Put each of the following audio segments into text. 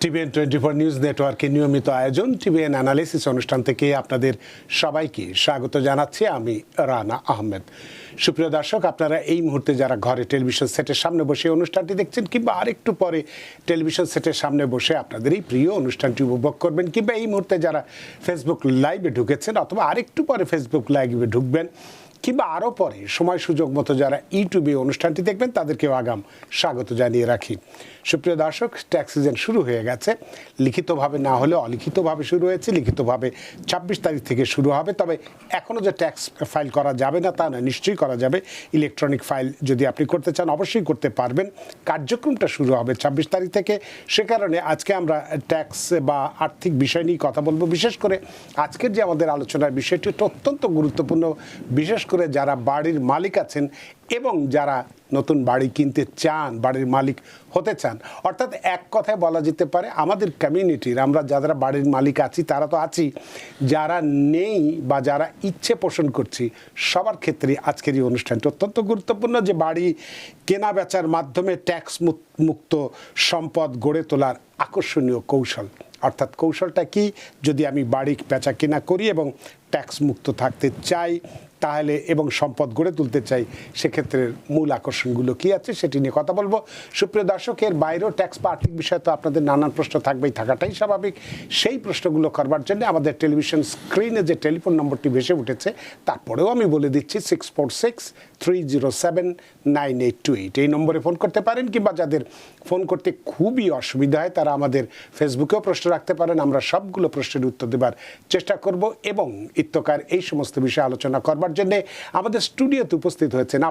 TVN 24 news নেটওয়ার্কের নিয়মিত আয়োজন টিভিএন অ্যানালিসিস অনুষ্ঠান থেকে আপনাদের সবাইকে স্বাগত জানাচ্ছি। আমি রানা আহমেদ। সুপ্রিয় দর্শক, আপনারা এই মুহূর্তে যারা ঘরে টেলিভিশন সেটের সামনে বসে অনুষ্ঠানটি দেখছেন কিংবা আরেকটু পরে টেলিভিশন সেটের সামনে বসে আপনাদের এই প্রিয় অনুষ্ঠানটি উপভোগ করবেন, কিংবা এই মুহূর্তে যারা ফেসবুক লাইভে ঢুকেছেন অথবা আরেকটু পরে ফেসবুক লাইভে ঢুকবেন, কিংবা আরও পরে সময় সুযোগ মতো যারা ইউটিউবে অনুষ্ঠানটি দেখবেন তাদেরকেও আগাম স্বাগত জানিয়ে রাখি। সুপ্রিয় দর্শক, ট্যাক্স সিজন শুরু হয়ে গেছে। লিখিতভাবে না হলেও অলিখিতভাবে শুরু হয়েছে। লিখিতভাবে 26 তারিখ থেকে শুরু হবে, তবে এখনও যে ট্যাক্স ফাইল করা যাবে না তা নয়, নিশ্চয়ই করা যাবে। ইলেকট্রনিক ফাইল যদি আপনি করতে চান অবশ্যই করতে পারবেন। কার্যক্রমটা শুরু হবে 26 তারিখ থেকে। সে কারণে আজকে আমরা ট্যাক্স বা আর্থিক বিষয় নিয়ে কথা বলবো। বিশেষ করে আজকের যে আমাদের আলোচনার বিষয়টি অত্যন্ত গুরুত্বপূর্ণ, বিশেষ করে যারা বাড়ির মালিক আছেন এবং যারা নতুন বাড়ি কিনতে চান, বাড়ির মালিক হতে চান। অর্থাৎ এক কথায় বলা যেতে পারে আমাদের কমিউনিটির, আমরা যারা বাড়ির মালিক আছি তারা তো আছি, যারা নেই বা যারা ইচ্ছে পোষণ করছি সবার ক্ষেত্রে আজকের এই অনুষ্ঠানটি অত্যন্ত গুরুত্বপূর্ণ। যে বাড়ি কেনা বেচার মাধ্যমে ট্যাক্স মুক্ত সম্পদ গড়ে তোলার আকর্ষণীয় কৌশল। অর্থাৎ কৌশলটা কি, যদি আমি বাড়ি বেচা কেনা করি এবং ট্যাক্স মুক্ত থাকতে চাই তাহলে, এবং সম্পদ গড়ে তুলতে চাই, সেক্ষেত্রে মূল আকর্ষণগুলো কী আছে সেটি নিয়ে কথা বলবো। সুপ্রিয় দর্শক, এর বাইরেও ট্যাক্স বা আর্থিক বিষয়ে তো আপনাদের নানান প্রশ্ন থাকবেই, থাকাটাই স্বাভাবিক। সেই প্রশ্নগুলো করবার জন্য আমাদের টেলিভিশন স্ক্রিনে যে টেলিফোন নম্বরটি ভেসে উঠেছে, তারপরেও আমি বলে দিচ্ছি 646-307-9828। এই নম্বরে ফোন করতে পারেন, কিংবা যাদের ফোন করতে খুবই অসুবিধা হয় তারা আমাদের ফেসবুকেও প্রশ্ন রাখতে পারেন। আমরা সবগুলো প্রশ্নের উত্তর দেবার চেষ্টা করব। এবং ইত্যকার এই সমস্ত বিষয়ে আলোচনা করবার জন্যে আমাদের স্টুডিওতে উপস্থিত হয়েছেন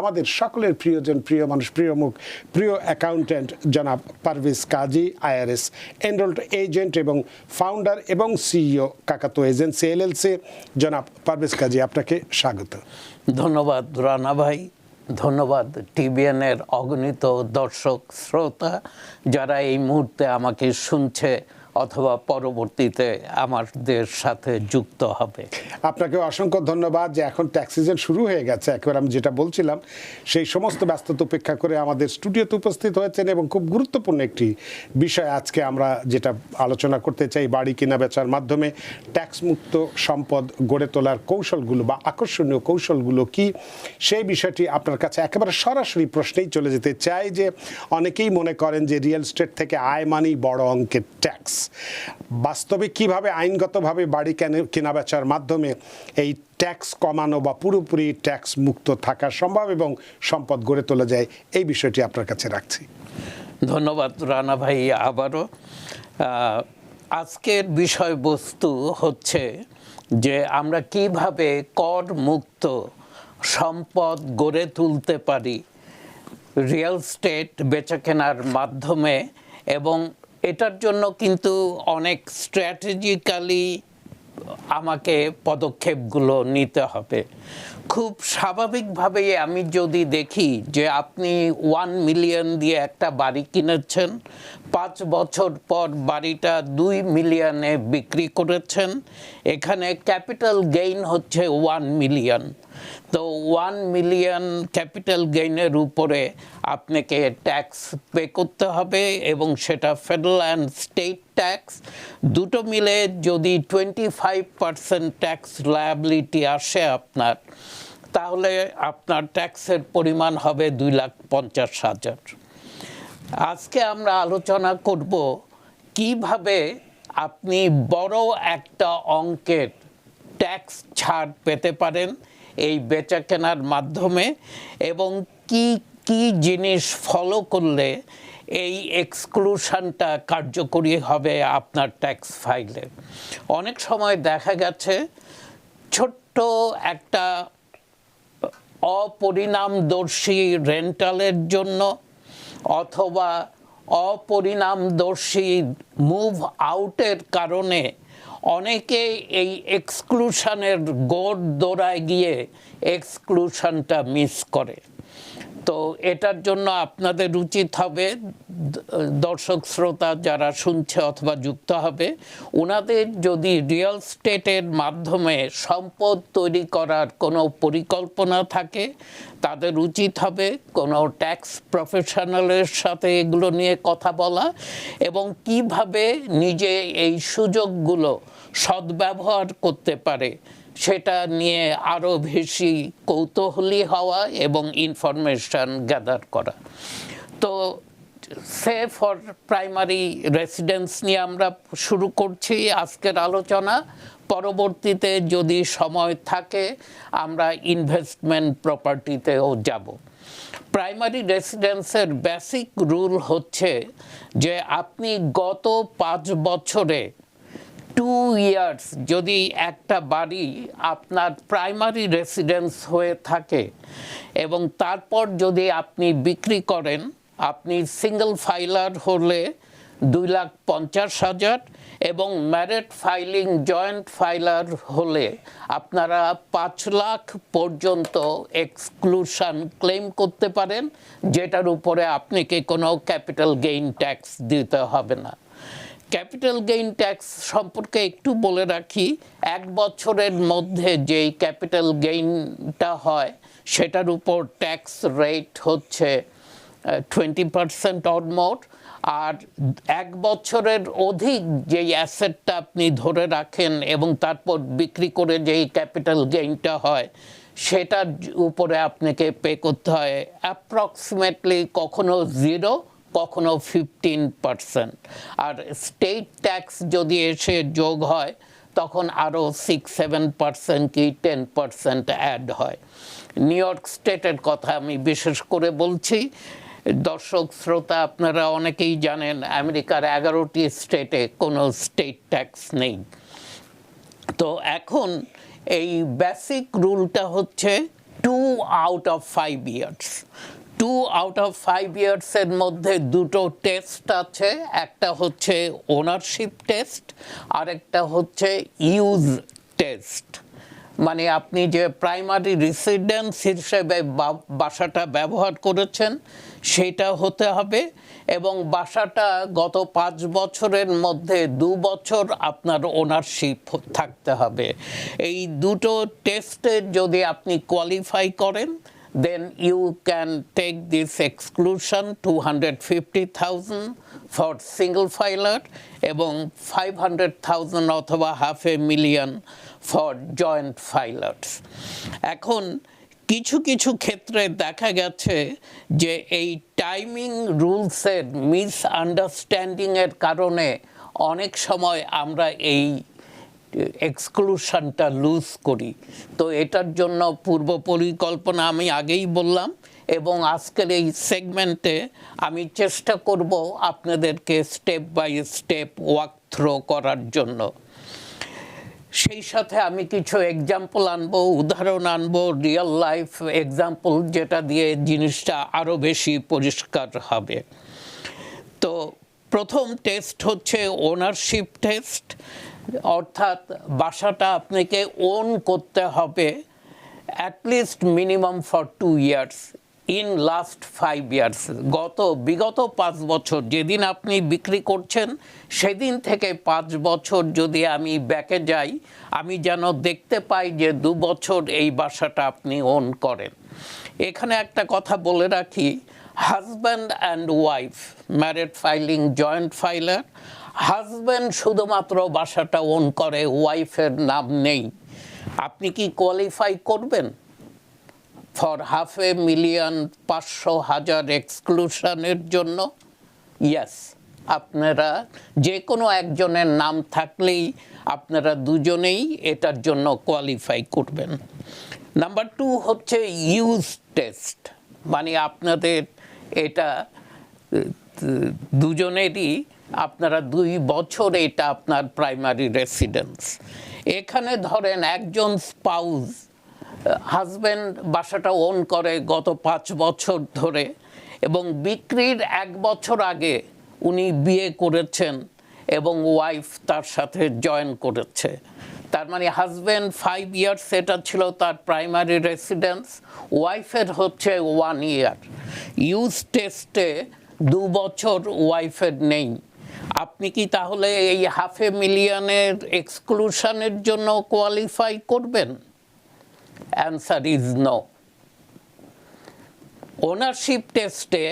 আমাদের সকলের প্রিয়জন, প্রিয় মানুষ, প্রিয় মুখ, প্রিয় অ্যাকাউন্ট্যান্ট জনাব পারভেজ কাজী, আইআরএস এনরোলড এজেন্ট এবং ফাউন্ডার এবং সিইও কাকাতো এজেন্সি এলএলসি। জনাব পারভেজ কাজী, আপনাকে স্বাগত। ধন্যবাদ রানা ভাই, ধন্যবাদ টিভিএনের অগণিত দর্শক শ্রোতা যারা এই মুহূর্তে আমাকে শুনছে অথবা পরবর্তীতে আমাদের সাথে যুক্ত হবে। আপনাকে অসংখ্য ধন্যবাদ যে এখন ট্যাক্স সিজন শুরু হয়ে গেছে। একেবারে আমি যেটা বলছিলাম সেই সমস্ত ব্যস্ততা উপেক্ষা করে আমাদের স্টুডিওতে উপস্থিত হয়েছেন এবং খুব গুরুত্বপূর্ণ একটি বিষয় আজকে আমরা যেটা আলোচনা করতে চাই, বাড়ি কেনা বেচার মাধ্যমে ট্যাক্স মুক্ত সম্পদ গড়ে তোলার কৌশলগুলো বা আকর্ষণীয় কৌশলগুলো কি, সেই বিষয়টি আপনার কাছে একেবারে সরাসরি প্রশ্নেই চলে যেতে চাই। যে অনেকেই মনে করেন যে রিয়েল এস্টেট থেকে আয় মানেই বড় অঙ্কের ট্যাক্স। বাস্তবে কিভাবে আইনগতভাবে বাড়ি কেনা বেচার মাধ্যমে এই ট্যাক্স কমানো বা পুরোপুরি ট্যাক্স মুক্ত থাকা সম্ভব এবং সম্পদ গড়ে তোলা যায়, এই বিষয়টি আপনার কাছে রাখছি। ধন্যবাদ রানা ভাই। আবারও আজকের বিষয়বস্তু হচ্ছে যে আমরা কিভাবে কর মুক্ত সম্পদ গড়ে তুলতে পারি রিয়েল এস্টেট বেচাকেনার মাধ্যমে। এবং এটার জন্য কিন্তু অনেক স্ট্র্যাটেজিক্যালি আমাকে পদক্ষেপগুলো নিতে হবে। খুব স্বাভাবিকভাবেই আমি যদি দেখি যে আপনি 1 মিলিয়ন দিয়ে একটা বাড়ি কিনেছেন, 5 বছর পর বাড়িটা 2 মিলিয়নে বিক্রি করেছেন, এখানে ক্যাপিটাল গেইন হচ্ছে 1 মিলিয়ন। তো 1 মিলিয়ন ক্যাপিটাল গেইনের উপরে আপনাকে ট্যাক্স পে করতে হবে, এবং সেটা ফেডারেল অ্যান্ড স্টেট ট্যাক্স দুটো মিলে যদি 25% ট্যাক্স লায়াবিলিটি আসে আপনার, তাহলে আপনার ট্যাক্সের পরিমাণ হবে 2,50,000। আজকে আমরা আলোচনা করব কিভাবে আপনি বড় একটা অঙ্কের ট্যাক্স ছাড় পেতে পারেন এই বেচা কেনার মাধ্যমে, এবং কি কি জিনিস ফলো করলে এই এক্সক্লুশনটা কার্যকরী হবে আপনার ট্যাক্স ফাইলে। অনেক সময় দেখা গেছে ছোট্ট একটা অপরিণামদর্শী রেন্টালের জন্য অথবা অপরিণামদর্শী মুভ আউটের কারণে অনেকে এই এক্সক্লুশনের গোড় দৌড়ায় গিয়ে এক্সক্লুশনটা মিস করে। তো এটার জন্য আপনাদের উচিত হবে, দর্শক শ্রোতা যারা শুনছে অথবা যুক্ত হবে, ওনাদের যদি রিয়েল স্টেটের মাধ্যমে সম্পদ তৈরি করার কোনো পরিকল্পনা থাকে, তাদের উচিত হবে কোনো ট্যাক্স প্রফেশনালের সাথে এগুলো নিয়ে কথা বলা এবং কিভাবে নিজে এই সুযোগগুলো সদ্ব্যবহার করতে পারে সেটা নিয়ে আরও বেশি কৌতূহলী হওয়া এবং ইনফরমেশন গ্যাদার করা। তো সে ফর প্রাইমারি রেসিডেন্স নিয়ে আমরা শুরু করছি আজকের আলোচনা। পরবর্তীতে যদি সময় থাকে আমরা ইনভেস্টমেন্ট প্রপার্টিতেও যাব। প্রাইমারি রেসিডেন্সের বেসিক রুল হচ্ছে যে আপনি গত 5 বছরে 2 ইয়ার্স যদি একটা বাড়ি আপনার প্রাইমারি রেসিডেন্স হয়ে থাকে এবং তারপর যদি আপনি বিক্রি করেন, আপনি সিঙ্গল ফাইলার হলে 2,50,000 এবং ম্যারিড ফাইলিং জয়েন্ট ফাইলার হলে আপনারা 5 লাখ পর্যন্ত এক্সক্লুশন ক্লেম করতে পারেন, যেটার উপরে আপনাকে কোনো ক্যাপিটাল গেইন ট্যাক্স দিতে হবে না। ক্যাপিটাল গেইন ট্যাক্স সম্পর্কে একটু বলে রাখি, 1 বছরের মধ্যে যেই ক্যাপিটাল গেইনটা হয় সেটার উপর ট্যাক্স রেট হচ্ছে 20% অর মোর, আর 1 বছরের অধিক যেই অ্যাসেটটা আপনি ধরে রাখেন এবং তারপর বিক্রি করে যেই ক্যাপিটাল গেইনটা হয় সেটার উপরে আপনাকে পে করতে হয় অ্যাপ্রক্সিমেটলি কখনো 0, কখনো 15%। আর স্টেট ট্যাক্স যদি এসে যোগ হয় তখন আরও 6-7% কি 10% অ্যাড হয়। নিউ ইয়র্ক স্টেটের কথা আমি বিশেষ করে বলছি। দর্শক শ্রোতা আপনারা অনেকেই জানেন আমেরিকার 11টি স্টেটে কোনো স্টেট ট্যাক্স নেই। তো এখন এই বেসিক রুলটা হচ্ছে 2 out of 5 years. 2 out of 5 ইয়ার্সের মধ্যে 2টো টেস্ট আছে, একটা হচ্ছে ওনারশিপ টেস্ট আর একটা হচ্ছে ইউজ টেস্ট। মানে আপনি যে প্রাইমারি রেসিডেন্স হিসেবে বাসাটা ব্যবহার করেছেন সেটা হতে হবে এবং বাসাটা গত 5 বছরের মধ্যে 2 বছর আপনার ওনারশিপ থাকতে হবে। এই দুটো টেস্টে যদি আপনি কোয়ালিফাই করেন then you can take this exclusion 250,000 for single filer এবং 500,000 অথবা $500,000 for joint filers। এখন কিছু কিছু ক্ষেত্রে দেখা গেছে যে এই টাইমিং রুলসের মিসআন্ডারস্ট্যান্ডিংয়ের কারণে অনেক সময় আমরা এই এক্সক্লুশনটা লুজ করি। তো এটার জন্য পূর্ব পরিকল্পনা আমি আগেই বললাম এবং আজকের এই সেগমেন্টে আমি চেষ্টা করব আপনাদেরকে step by step walk through করার জন্য। সেই সাথে আমি কিছু এক্সাম্পল আনবো, উদাহরণ আনবো, রিয়েল লাইফ এক্সাম্পল, যেটা দিয়ে জিনিসটা আরও বেশি পরিষ্কার হবে। তো প্রথম টেস্ট হচ্ছে ওনারশিপ টেস্ট, অর্থাৎ বাসাটা আপনাকে ওন করতে হবে at least minimum for 2 years in last 5 years. বিগত 5 বছর যেদিন আপনি বিক্রি করছেন সেদিন থেকে 5 বছর যদি আমি ব্যাকে যাই, আমি যেন দেখতে পাই যে 2 বছর এই বাসাটা আপনি ওন করেন। এখানে একটা কথা বলে রাখি, husband and wife married filing joint filer, husband শুধুমাত্র বাসাটা ওন করে, ওয়াইফের নাম নেই। আপনি কি কোয়ালিফাই করবেন ফর $500,000 500,000 এক্সক্লুশনের জন্য? ইয়েস, আপনারা যে কোনো একজনের নাম থাকলেই আপনারা দুজনেই এটার জন্য কোয়ালিফাই করবেন। নাম্বার 2 হচ্ছে ইউজ টেস্ট, মানে আপনাদের এটা দুজনেরই আপনারা 2 বছর এটা আপনার প্রাইমারি রেসিডেন্স। এখানে ধরেন একজন স্পাউস, হাজব্যান্ড বাসাটা ওন করে গত 5 বছর ধরে এবং বিক্রির 1 বছর আগে উনি বিয়ে করেছেন এবং ওয়াইফ তার সাথে জয়েন করেছে, তার মানে হাজব্যান্ড 5 ইয়ার্স এটা ছিল তার প্রাইমারি রেসিডেন্স, ওয়াইফের হচ্ছে 1 ইয়ার। ইউজ টেস্টে 2 বছর ওয়াইফের নেই। আপনি কি তাহলে এই $500,000 এক্সক্লুশনের জন্য কোয়ালিফাই করবেন? Answer is no. ওনারশিপ টেস্টে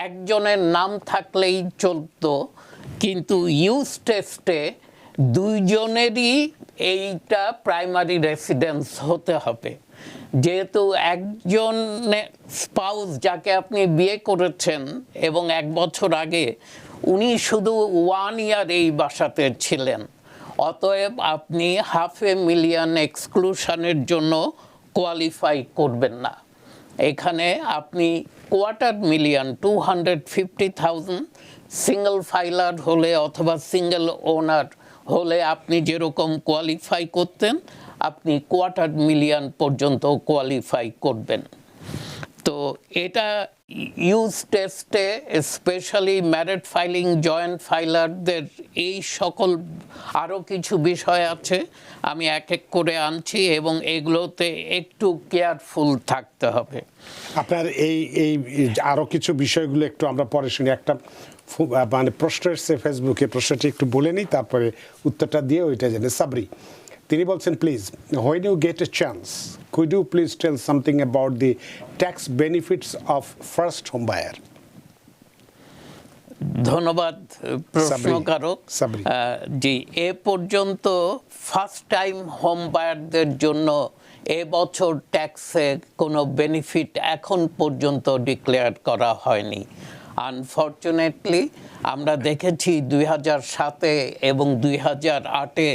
একজনের নাম থাকলেই চলতো, কিন্তু ইউজ টেস্টে দুইজনেরই এইটা প্রাইমারি রেসিডেন্স হতে হবে। যেহেতু একজন স্পাউস যাকে আপনি বিয়ে করেছেন এবং 1 বছর আগে উনি শুধু 1 ইয়ার এই বাসাতে ছিলেন, অতএব আপনি $500,000 এক্সক্লুশনের জন্য কোয়ালিফাই করবেন না। এখানে আপনি $250,000 $250,000 সিঙ্গল ফাইলার হলে অথবা সিঙ্গেল ওনার হলে আপনি যেরকম কোয়ালিফাই করতেন, আপনি $250,000 পর্যন্ত কোয়ালিফাই করবেন। তো এটা ইউজ টেস্টে স্পেশালি ম্যারিড ফাইলিং জয়েন্ট ফাইলারদের এই সকল আরও কিছু বিষয় আছে, আমি এক এক করে আনছি এবং এগুলোতে একটু কেয়ারফুল থাকতে হবে। আপনার এই এই আরও কিছু বিষয়গুলো একটু আমরা পরে শুনি। একটা মানে প্রশ্ন এসছে ফেসবুকে, প্রশ্নটি একটু বলে নিই, তারপরে উত্তরটা দিয়ে ওইটা জানে। সাবরি তিনি বলছেন, please when you get a chance could you please tell something about the tax benefits of first home buyer. ধন্যবাদ প্রশ্নকারক। জি, এ পর্যন্ত ফার্স্ট টাইম হোম বায়ারদের জন্য এবছর ট্যাক্সে কোনো বেনিফিট এখন পর্যন্ত ডিক্লেয়ার করা হয়নি। আনফর্চুনেটলি আমরা দেখেছি 2007 এবং 2008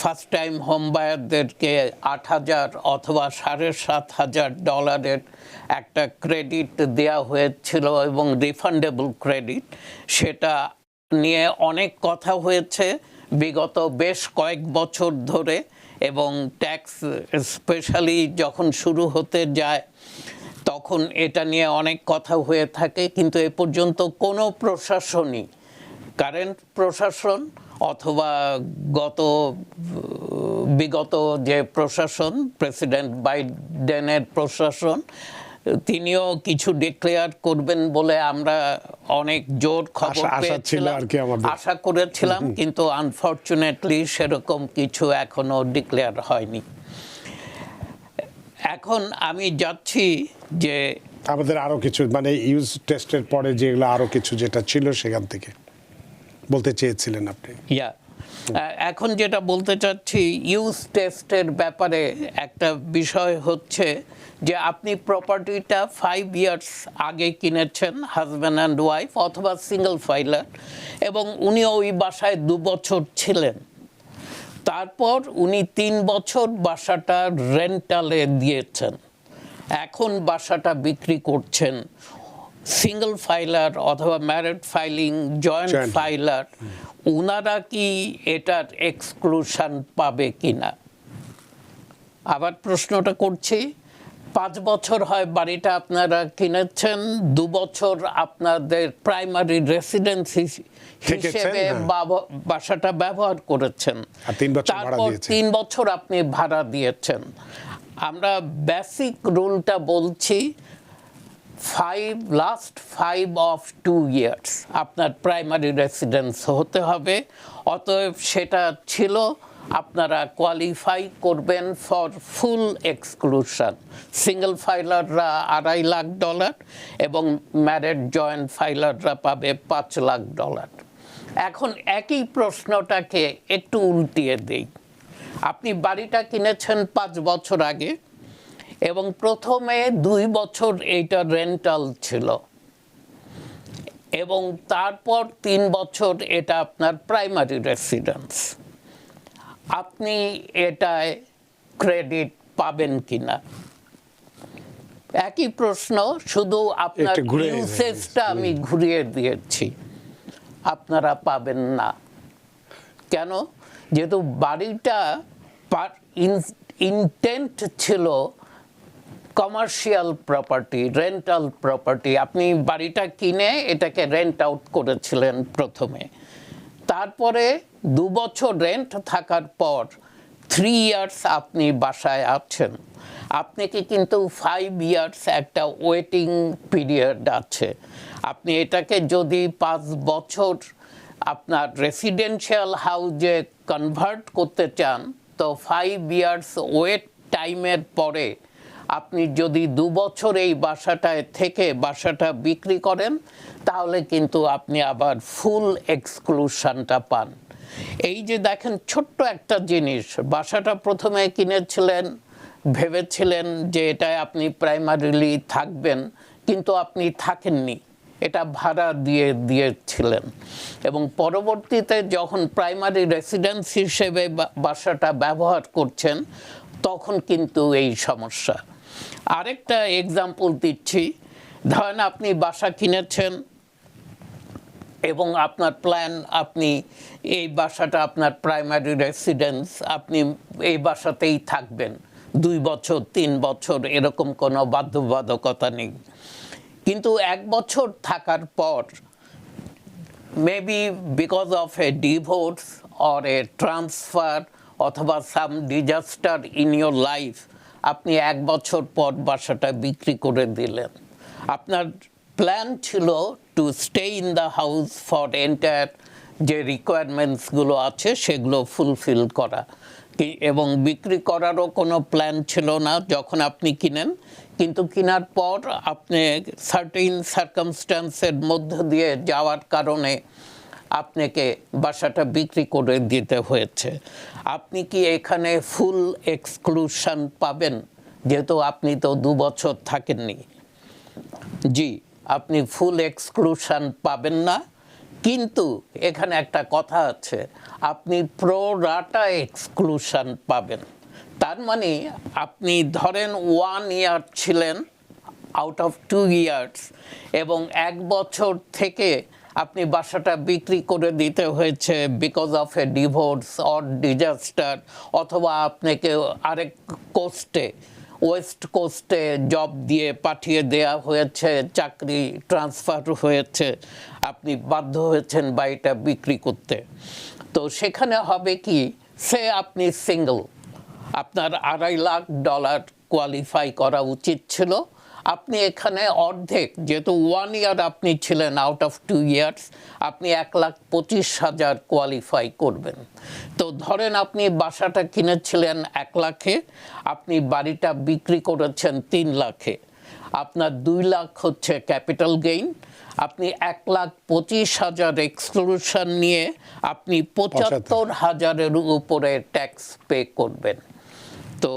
ফার্স্ট টাইম হোম বায়ারদেরকে 8,000 অথবা $7,500 একটা ক্রেডিট দেয়া হয়েছিল এবং রিফান্ডেবল ক্রেডিট। সেটা নিয়ে অনেক কথা হয়েছে বিগত বেশ কয়েক বছর ধরে, এবং ট্যাক্স স্পেশালি যখন শুরু হতে যায় তখন এটা নিয়ে অনেক কথা হয়ে থাকে, কিন্তু এ পর্যন্ত কোনো প্রশাসনই, কারেন্ট প্রশাসন অথবা বিগত যে প্রশাসন, প্রেসিডেন্ট বাইডেনের প্রশাসন, তিনিও কিছু ডিক্লেয়ার করবেন বলে আমরা অনেক জোর খবর পেয়েছিলাম, আশা করেছিলাম, কিন্তু আনফর্চুনেটলি সেরকম কিছু এখনো ডিক্লেয়ার হয়নি। এখন আমি যাচ্ছি যে আমাদের আরো কিছু মানে ইউজ টেস্টের পরে যেগুলো আরো কিছু যেটা ছিল সেখান থেকে বলতে চেয়েছিলেন আপনি। এখন যেটা বলতে চাচ্ছি ইউজ টেস্টের ব্যাপারে একটা বিষয় হচ্ছে যে আপনি প্রপার্টিটা 5 ইয়ার্স আগে কিনেছেন, হাজব্যান্ড অ্যান্ড ওয়াইফ অথবা সিঙ্গল ফাইলার, এবং উনি ওই বাসায় 2 বছর ছিলেন। তারপর উনি 3 বছর বাসাটা রেন্টালে দিয়েছেন, এখন বাসাটা বিক্রি করছেন। সিঙ্গল ফাইলার অথবা ম্যারিড ফাইলিং জয়েন্ট ফাইলার, ওনারা কি এটার এক্সক্লুশন পাবে কিনা? আবার প্রশ্নটা করছি, 5 বছর হয় বাড়িটা আপনারা কিনেছেন, 2 বছর আপনাদের প্রাইমারি রেসিডেন্স হিসেবে বাসাটা ব্যবহার করেছেন, তারপর 3 বছর আপনি ভাড়া দিয়েছেন। আমরা বেসিক রুলটা বলছি, লাস্ট 5 of 2 years আপনার প্রাইমারি রেসিডেন্স হতে হবে। অতএব সেটা ছিল, আপনারা কোয়ালিফাই করবেন ফর ফুল এক্সক্লুশন। সিঙ্গল ফাইলাররা $2.5 লাখ এবং ম্যারিড জয়েন্ট ফাইলাররা পাবে $5 লাখ। এখন একই প্রশ্নটাকে একটু উল্টিয়ে দেই। আপনি বাড়িটা কিনেছেন 5 বছর আগে এবং প্রথমে 2 বছর এইটা রেন্টাল ছিল এবং তারপর 3 বছর এটা আপনার প্রাইমারি রেসিডেন্স। আপনি এটায় ক্রেডিট পাবেন কিনা? একই প্রশ্ন, শুধু আপনার ইউসেজটা আমি ঘুরিয়ে দিয়েছি। আপনারা পাবেন না। কেন? যেহেতু বাড়িটা ইনটেন্ট ছিল কমার্শিয়াল প্রপার্টি, রেন্টাল প্রপার্টি। আপনি বাড়িটা কিনে এটাকে রেন্ট আউট করেছিলেন প্রথমে, তারপরে 2 বছর রেন্ট থাকার পর 3 ইয়ার্স আপনি বাসায় আছেন, আপনাকে কিন্তু 5 ইয়ার্স একটা ওয়েটিং পিরিয়ড আছে। আপনি এটাকে যদি 5 বছর আপনার রেসিডেন্সিয়াল হাউজে কনভার্ট করতে চান, তো 5 ইয়ার্স ওয়েট টাইমের পরে আপনি যদি 2 বছর এই বাসাটায় থেকে বাসাটা বিক্রি করেন, তাহলে কিন্তু আপনি আবার ফুল এক্সক্লুশনটা পান। এই যে দেখেন ছোট্ট একটা জিনিস, বাসাটা প্রথমে কিনেছিলেন, ভেবেছিলেন যে এটায় আপনি প্রাইমারিলি থাকবেন, কিন্তু আপনি থাকেননি, এটা ভাড়া দিয়েছিলেন, এবং পরবর্তীতে যখন প্রাইমারি রেসিডেন্স হিসেবে বাসাটা ব্যবহার করছেন, তখন কিন্তু এই সমস্যা। আরেকটা এক্সাম্পল দিচ্ছি, ধরেন আপনি বাসা কিনেছেন এবং আপনার প্ল্যান, আপনি এই বাসাটা আপনার প্রাইমারি রেসিডেন্স, আপনি এই বাসাতেই থাকবেন 2 বছর 3 বছর, এরকম কোনো বাধ্যবাধকতা নেই। কিন্তু 1 বছর থাকার পর maybe because of A divorce or a transfer অথবা সাম ডিজাস্টার ইন ইয়োর লাইফ, আপনি 1 বছর পর বাসাটা বিক্রি করে দিলেন। আপনার প্ল্যান ছিল to stay in the house for entire, যে রিকোয়ারমেন্টসগুলো আছে সেগুলো ফুলফিল করা, এবং বিক্রি করারও কোনো প্ল্যান ছিল না যখন আপনি কিনেন। কিন্তু কেনার পর আপনি সার্টেন সার্কামস্ট্যান্সের মধ্য দিয়ে যাওয়ার কারণে আপনাকে বাসাটা বিক্রি করে দিতে হয়েছে। আপনি কি এখানে ফুল এক্সক্লুশন পাবেন, যেহেতু আপনি তো 2 বছর থাকেননি? জি, আপনি ফুল এক্সক্লুশন পাবেন না, কিন্তু এখানে একটা কথা আছে, আপনি প্রো রাটা এক্সক্লুশন পাবেন। তার মানে আপনি ধরেন 1 ইয়ার ছিলেন আউট অফ 2 ইয়ার্স, এবং 1 বছর থেকে আপনি বাসাটা বিক্রি করে দিতে হয়েছে because of A divorce or disaster, অথবা আপনাকে আরেক কোস্টে, ওয়েস্ট কোস্টে জব দিয়ে পাঠিয়ে দেয়া হয়েছে, চাকরি ট্রান্সফার হয়েছে, আপনি বাধ্য হয়েছেন বাড়িটা বিক্রি করতে। তো সেখানে হবে কি, সে আপনি সিঙ্গল, আপনার $2.5 লাখ কোয়ালিফাই করা উচিত ছিল, আপনি এখানে অর্ধেক, যেহেতু 1 ইয়ার আপনি ছিলেন আউট অফ 2 ইয়ার্স, আপনি 1,25,000 কোয়ালিফাই করবেন। তো ধরেন আপনি বাসাটা কিনেছিলেন 1 লাখে, আপনি বাড়িটা বিক্রি করেছেন 3 লাখে, আপনার 2 লাখ হচ্ছে ক্যাপিটাল গেইন, আপনি 1,25,000 এক্সক্লুশন নিয়ে আপনি 75,000-এর উপরে ট্যাক্স পে করবেন। তো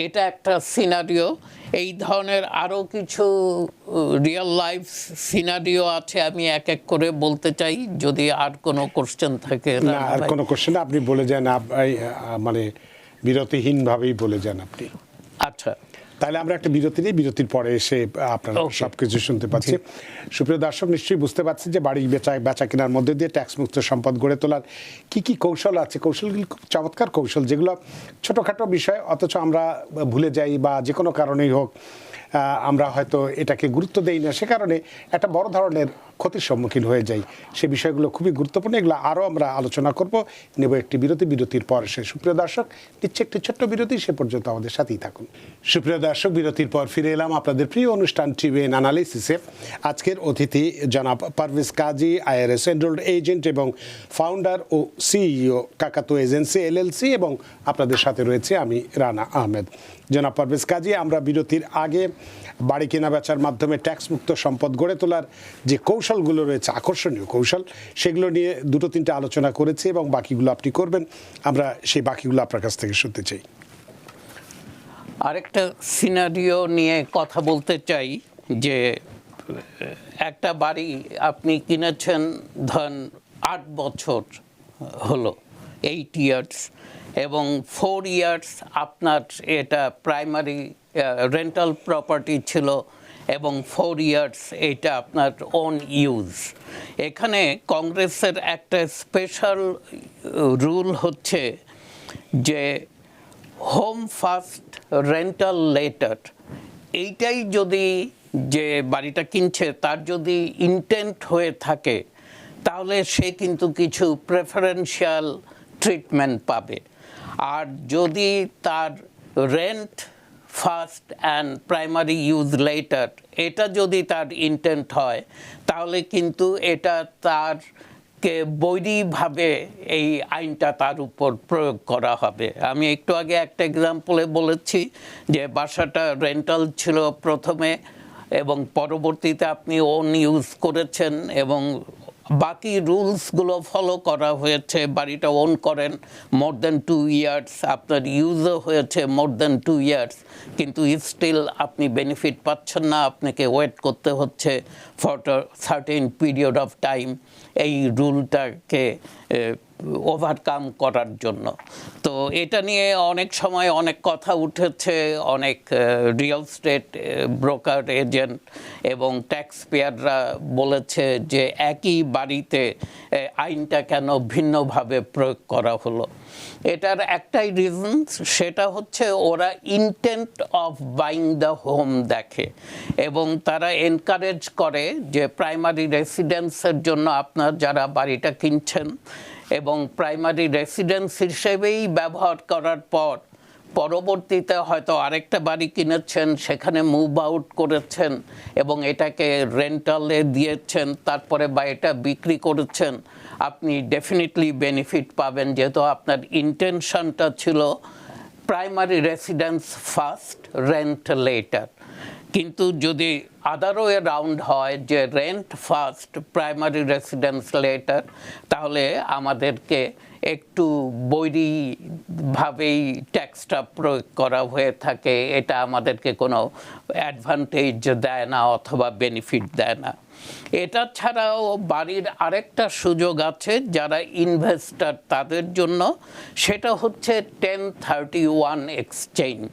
এটা একটা সিনারিও। এই ধরনের আরও কিছু রিয়েল লাইফ সিনারিও আছে, আমি এক এক করে বলতে চাই, যদি আর কোনো কোশ্চেন থাকে। না, আর কোনো কোশ্চেন আপনি বলে যান, মানে বিরতিহীনভাবেই বলে যান আপনি। আচ্ছা, তাহলে আমরা একটা বিরতি নিই, বিরতির পরে এসে আপনারা সবকিছু শুনতে পাচ্ছি। সুপ্রিয় দর্শক, নিশ্চয়ই বুঝতে পারছি যে বাড়ি বেচা কেনার মধ্যে দিয়ে ট্যাক্স মুক্ত সম্পদ গড়ে তোলার কি কি কৌশল আছে। কৌশলগুলি খুব চমৎকার কৌশল, যেগুলো ছোটোখাটো বিষয়, অথচ আমরা ভুলে যাই, বা যে কোনো কারণেই হোক আমরা হয়তো এটাকে গুরুত্ব দেই না, সে কারণে একটা বড় ধরনের ক্ষতির সম্মুখীন হয়ে যাই। সে বিষয়গুলো খুবই গুরুত্বপূর্ণ, এগুলো আরও আমরা আলোচনা করব। নেব একটি বিরতি, বিরতির পর সে সুপ্রিয় দর্শক নিচ্ছে একটি ছোট্ট বিরতি, সে পর্যন্ত আমাদের সাথেই থাকুন। সুপ্রিয় দর্শক, বিরতির পর ফিরে এলাম আপনাদের প্রিয় অনুষ্ঠান টিভিএন অ্যানালিসিসে। আজকের অতিথি জনাব পারভেজ কাজী, IRS এনরোলড এজেন্ট এবং ফাউন্ডার ও CEO কাকাতো এজেন্সি LLC, এবং আপনাদের সাথে রয়েছে আমি রানা আহমেদ। জনাব পারভেজ কাজী, আমরা বিরতির আগে বাড়ি কেনা বেচার মাধ্যমে ট্যাক্স মুক্ত সম্পদ গড়ে তোলার যে কৌশলগুলো রয়েছে, আকর্ষণীয় কৌশল, সেগুলো নিয়ে 2-3টে আলোচনা করেছি, এবং বাকিগুলো আপনি করবেন। আমরা সেই বাকিগুলো আপনার কাছ থেকে শুনতে চাই। আরেকটা সিনারিও নিয়ে কথা বলতে চাই, যে একটা বাড়ি আপনি কিনেছেন, ধরেন 8 বছর হলো, 8 ইয়ার্স, এবং 4 ইয়ার্স আপনার এটা প্রাইমারি রেন্টাল প্রপার্টি ছিল, এবং 4 ইয়ার্স এটা আপনার ওন ইউজ। এখানে কংগ্রেসের একটা স্পেশাল রুল হচ্ছে যে হোম ফার্স্ট রেন্টাল লেটার, এইটাই যদি যে বাড়িটা কিনছে তার যদি ইন্টেন্ট হয়ে থাকে, তাহলে সে কিন্তু কিছু প্রেফারেন্সিয়াল ট্রিটমেন্ট পাবে। আর যদি তার rent first and primary use letter এটা যদি তার ইন্টেন্ট হয়, তাহলে কিন্তু এটা তার কে বৈরীভাবে এই আইনটা তার উপর প্রয়োগ করা হবে। আমি একটু আগে একটা এক্সাম্পলে বলেছি যে বাসাটা রেন্টাল ছিল প্রথমে এবং পরবর্তীতে আপনি ওন ইউজ করেছেন এবং বাকি রুলসগুলো ফলো করা হয়েছে, বাড়িটা ওন করেন মোর দেন 2 ইয়ার্স, আপনার ইউজও হয়েছে মোর দেন 2 ইয়ার্স, কিন্তু স্টিল আপনি বেনিফিট পাচ্ছেন না, আপনাকে ওয়েট করতে হচ্ছে for certain period of time এই রুলটাকে ওভারকাম করার জন্য। তো এটা নিয়ে অনেক সময় অনেক কথা উঠেছে, অনেক রিয়েল স্টেট ব্রোকার এজেন্ট এবং ট্যাক্স পেয়াররা বলেছে যে একই বাড়িতে আইনটা কেন ভিন্নভাবে প্রয়োগ করা হলো। এটার একটাই রিজন, সেটা হচ্ছে ওরা intent of buying the home দেখে এবং তারা এনকারেজ করে যে প্রাইমারি রেসিডেন্সের জন্য আপনার যারা বাড়িটা কিনছেন এবং প্রাইমারি রেসিডেন্স হিসেবেই ব্যবহার করার পর পরবর্তীতে হয়তো আরেকটা বাড়ি কিনেছেন, সেখানে মুভ আউট করেছেন এবং এটাকে রেন্টালে দিয়েছেন, তারপরে বা এটা বিক্রি করেছেন, আপনি ডেফিনেটলি বেনিফিট পাবেন, যেহেতু আপনার ইন্টেনশনটা ছিল primary residence first, rent letter. কিন্তু যদি আদার ওয়ে রাউন্ড হয় যে rent first, primary residence letter, তাহলে আমাদেরকে একটু বৈরীভাবেই ট্যাক্সটা প্রয়োগ করা হয়ে থাকে, এটা আমাদেরকে কোনো অ্যাডভান্টেজ দেয় না অথবা বেনিফিট দেয় না। এটা ছাড়াও বাড়ির আরেকটা সুযোগ আছে যারা ইনভেস্টর তাদের জন্য, সেটা হচ্ছে 1031 এক্সচেঞ্জ।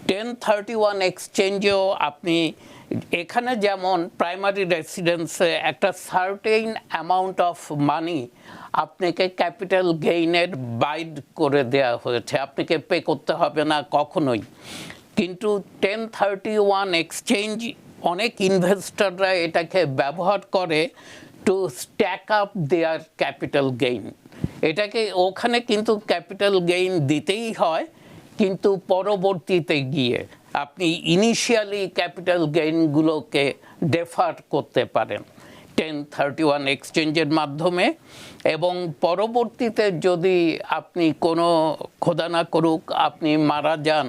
1031 এক্সচেঞ্জেও আপনি এখানে যেমন প্রাইমারি রেসিডেন্সে একটা সার্টেইন অ্যামাউন্ট অফ মানি আপনাকে ক্যাপিটাল গেইনের বাইড করে দেওয়া হয়েছে, আপনাকে পে করতে হবে না কখনোই। কিন্তু 1031 এক্সচেঞ্জ অনেক ইনভেস্টররা এটাকে ব্যবহার করে টু স্ট্যাক আপ দেয়ার ক্যাপিটাল গেইন। এটাকে ওখানে কিন্তু ক্যাপিটাল গেইন দিতেই হয়, কিন্তু পরবর্তীতে গিয়ে আপনি ইনিশিয়ালি ক্যাপিটাল গেইনগুলোকে ডেফার করতে পারেন 1031 এক্সচেঞ্জের মাধ্যমে। এবং পরবর্তীতে যদি আপনি কোনো খোদা না করুক আপনি মারা যান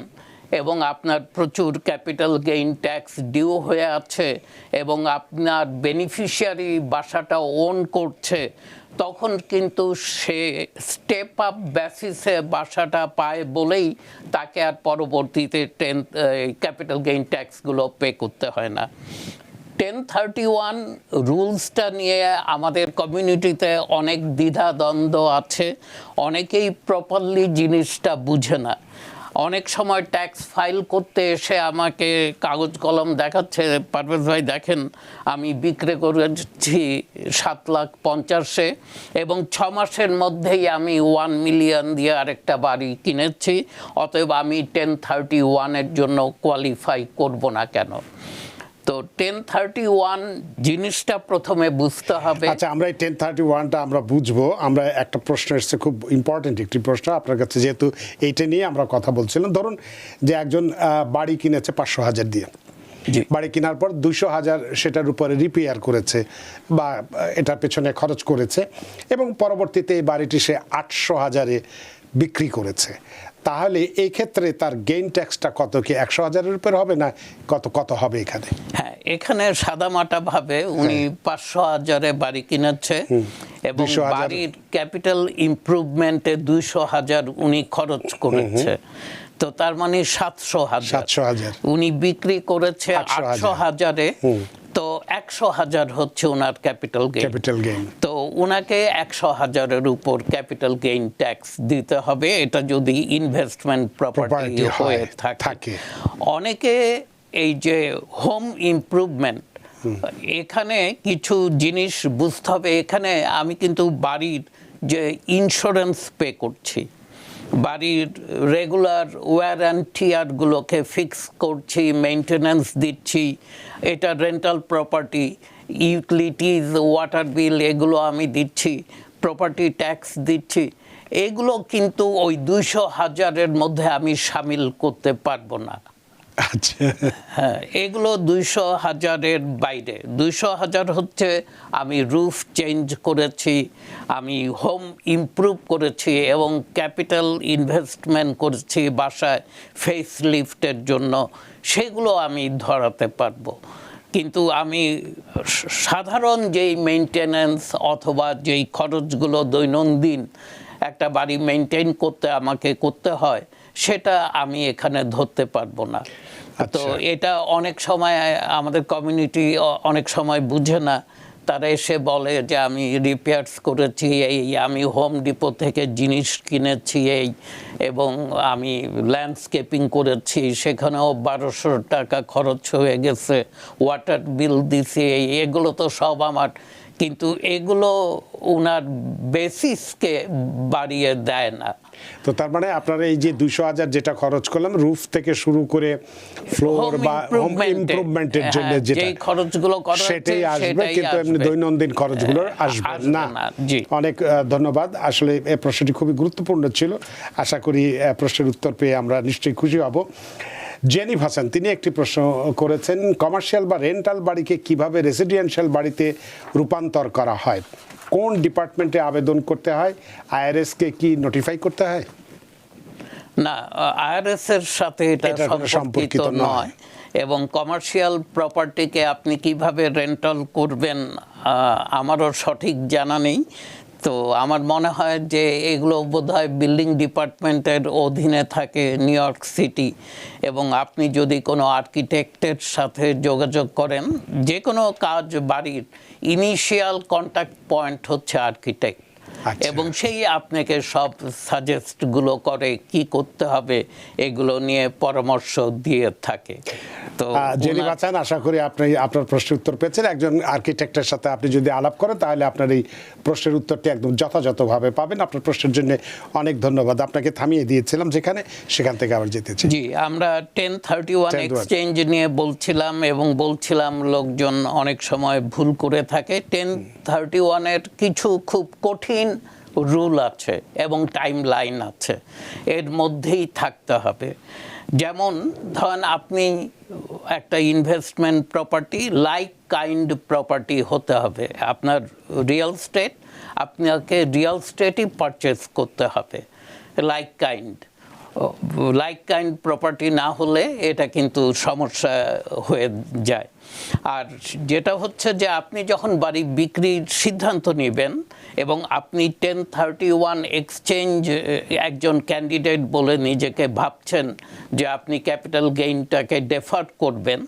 এবং আপনার প্রচুর ক্যাপিটাল গেইন ট্যাক্স ডিউ হয়ে আছে এবং আপনার বেনিফিশিয়ারি বাসাটা ওন করছে, তখন কিন্তু সে স্টেপ আপ বেসিসে বাসাটা পায় বলেই তাকে আর পরবর্তীতে ক্যাপিটাল গেইন ট্যাক্সগুলো পে করতে হয় না। 1031 রুলসটা নিয়ে আমাদের কমিউনিটিতে অনেক দ্বিধাদ্বন্দ্ব আছে, অনেকেই প্রপারলি জিনিসটা বুঝে না। অনেক সময় ট্যাক্স ফাইল করতে এসে আমাকে কাগজ কলম দেখাচ্ছে, পারভেজ ভাই দেখেন আমি বিক্রি করেছি 7,50,000 এবং 6 মাসের মধ্যেই আমি 1 মিলিয়ন দিয়ে আরেকটা বাড়ি কিনেছি, অতএব আমি 1031-এর জন্য কোয়ালিফাই করব না কেন? তো 1031 জিনিসটা প্রথমে বুঝতে হবে। আচ্ছা, আমরা এই 1031টা আমরা বুঝবো। আমরা একটা প্রশ্ন এসেছে, খুব ইম্পর্টেন্ট একটি প্রশ্ন আপনার কাছে, যেহেতু এইটা নিয়ে আমরা কথা বলছিলাম। ধরুন যে একজন বাড়ি কিনেছে 500,000 দিয়ে, বাড়ি কেনার পর 200,000 সেটার উপরে রিপেয়ার করেছে বা এটার পেছনে খরচ করেছে এবং পরবর্তীতে এই বাড়িটি সে 800,000-এ বিক্রি করেছে, তাহলে এই ক্ষেত্রে তার গেইন ট্যাক্সটা কত, কি 100,000-এর উপর হবে না কত হবে এখানে? হ্যাঁ, এখানে সাদামাটা ভাবে উনি 500,000-এ বাড়ি কিনেছে এবং বাড়ির ক্যাপিটাল ইমপ্রুভমেন্টে 200,000 উনি খরচ করেছে, তো তার মানে 700,000 উনি বিক্রি করেছে 800,000-এ, তো 100,000 হচ্ছে ওনার ক্যাপিটাল গেইন। তো ওনাকে 100,000-এর উপর ক্যাপিটাল গেইন ট্যাক্স দিতে হবে, এটা যদি ইনভেস্টমেন্ট প্রপার্টি হয়ে থাকে। অনেকে এই যে হোম ইমপ্রুভমেন্ট, এখানে কিছু জিনিস বুঝতে হবে। এখানে আমি কিন্তু বাড়ির যে ইন্স্যুরেন্স পে করছি, বাড়ির রেগুলার ওয়্যার অ্যান্ড টিয়ারগুলোকে ফিক্স করছি, মেনটেন্যান্স দিচ্ছি, এটা রেন্টাল প্রপার্টি, ইউটিলিটিজ, ওয়াটার বিল এগুলো আমি দিচ্ছি, প্রপার্টি ট্যাক্স দিচ্ছি, এগুলো কিন্তু ওই 200,000-এর মধ্যে আমি সামিল করতে পারবো না। আচ্ছা, হ্যাঁ, এগুলো 200,000-এর বাইরে। 200,000 হচ্ছে আমি রুফ চেঞ্জ করেছি, আমি হোম ইমপ্রুভ করেছি এবং ক্যাপিটাল ইনভেস্টমেন্ট করেছি বাসায় ফেস লিফটের জন্য, সেগুলো আমি ধরাতে পারবো। কিন্তু আমি সাধারণ যেই মেইনটেনেন্স অথবা যেই খরচগুলো দৈনন্দিন একটা বাড়ি মেনটেন করতে আমাকে করতে হয়, সেটা আমি এখানে ধরতে পারবো না। তো এটা অনেক সময় আমাদের কমিউনিটি অনেক সময় বুঝে না। তারা এসে বলে যে আমি রিপেয়ার্স করেছি এই, আমি হোম ডিপো থেকে জিনিস কিনেছি এই, এবং আমি ল্যান্ডস্কেপিং করেছি, সেখানেও 1200 টাকা খরচ হয়ে গেছে, ওয়াটার বিল দিছি এই, এগুলো তো সব আমার। কিন্তু এগুলো ওনার বেসিসকে বাড়িয়ে দেয় না। তো তার মানে আপনারা এই যে 200,000 যেটা খরচ করলাম রুফ থেকে শুরু করে ফ্লোর বা হোম ইমপ্রুভমেন্টের জন্য যেটা খরচগুলো সেটাই আসবে, কিন্তু এমনি দৈনন্দিন খরচগুলো আসবে না। অনেক ধন্যবাদ। আসলে এই প্রশ্নটি খুবই গুরুত্বপূর্ণ ছিল। আশা করি প্রশ্নের উত্তর পেয়ে আমরা নিশ্চয়ই খুশি হব। জেনিফ হাসান তিনি একটি প্রশ্ন করেছেন, কমার্শিয়াল বা রেন্টাল বাড়িকে কিভাবে রেসিডেন্সিয়াল বাড়িতে রূপান্তর করা হয়, কোন ডিপার্টমেন্টে আবেদন করতে হয়, IRS কে কি নোটিফাই করতে হয়? না, IRS এর সাথে এটা সম্পর্কিত নয়। এবং কমার্শিয়াল প্রপার্টিকে আপনি কিভাবে রেন্টাল করবেন আমারও সঠিক জানা নেই। তো আমার মনে হয় যে এগুলো বোধহয় বিল্ডিং ডিপার্টমেন্টের অধীনে থাকে নিউ ইয়র্ক সিটি, এবং আপনি যদি কোনো আর্কিটেক্টের সাথে যোগাযোগ করেন, যে কোনো কাজ বাড়ির ইনিশিয়াল কন্ট্যাক্ট পয়েন্ট হচ্ছে আর্কিটেক্ট, এবং সেই আপনাকে সব সাজেস্টগুলো করে কি করতে হবে এগুলো নিয়ে পরামর্শ দিয়ে থাকে। তো জেনি বাচান, আশা করি আপনি আপনার প্রশ্নের উত্তর পেয়েছেন। একজন আর্কিটেক্টের সাথে আপনি যদি আলাপ করেন তাহলে আপনার এই প্রশ্নের উত্তরটি একদম যথাযথভাবে পাবেন। আপনার প্রশ্নের জন্য অনেক ধন্যবাদ। আপনাকে থামিয়ে দিয়েছিলাম যেখানে, সেখান থেকে আবার যেতেছি। জি, আমরা 1031 এক্সচেঞ্জ নিয়ে বলছিলাম, এবং বলছিলাম লোকজন অনেক সময় ভুল করে থাকে। 1031-এর কিছু খুব কঠিন রুল আছে এবং টাইম লাইন আছে, এর মধ্যেই থাকতে হবে। যেমন ধরেন আপনি একটা investment property like kind property হতে হবে। আপনার রিয়েল স্টেট, আপনাকে রিয়েল স্টেটই পারচেস করতে হবে লাইক কাইন্ড প্রপার্টি না হলে এটা কিন্তু সমস্যা হয়ে যায়। আর যেটা হচ্ছে যে আপনি যখন বাড়ি বিক্রির সিদ্ধান্ত নেবেন এবং আপনি 1031 এক্সচেঞ্জ একজন ক্যান্ডিডেট বলে নিজেকে ভাবছেন যে আপনি ক্যাপিটাল গেইনটাকে ডেফার করবেন,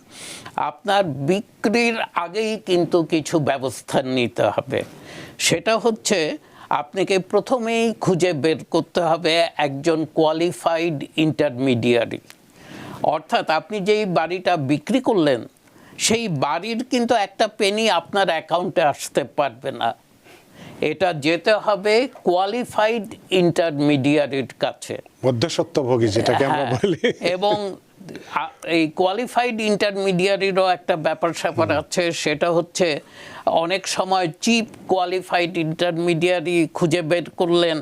আপনার বিক্রির আগেই কিন্তু কিছু ব্যবস্থা নিতে হবে। সেটা হচ্ছে আপনাকে প্রথমেই খুঁজে বের করতে হবে একজন কোয়ালিফাইড ইন্টারমিডিয়ারি। অর্থাৎ আপনি যেই বাড়িটা বিক্রি করলেন সেই বাড়ির কিন্তু একটা পেনি আপনার অ্যাকাউন্টে আসতে পারবে না, এটা যেতে হবে কোয়ালিফাইড ইন্টারমিডিয়ারির কাছে, মধ্যস্বত্বভোগী যেটাকে আমরা বলি। এবং এই কোয়ালিফাইড ইন্টারমিডিয়ারিরও একটা ব্যাপার স্যাপার আছে, সেটা হচ্ছে অনেক সময় চিপ কোয়ালিফাইড ইন্টারমিডিয়ারি খুঁজে বের করলেন,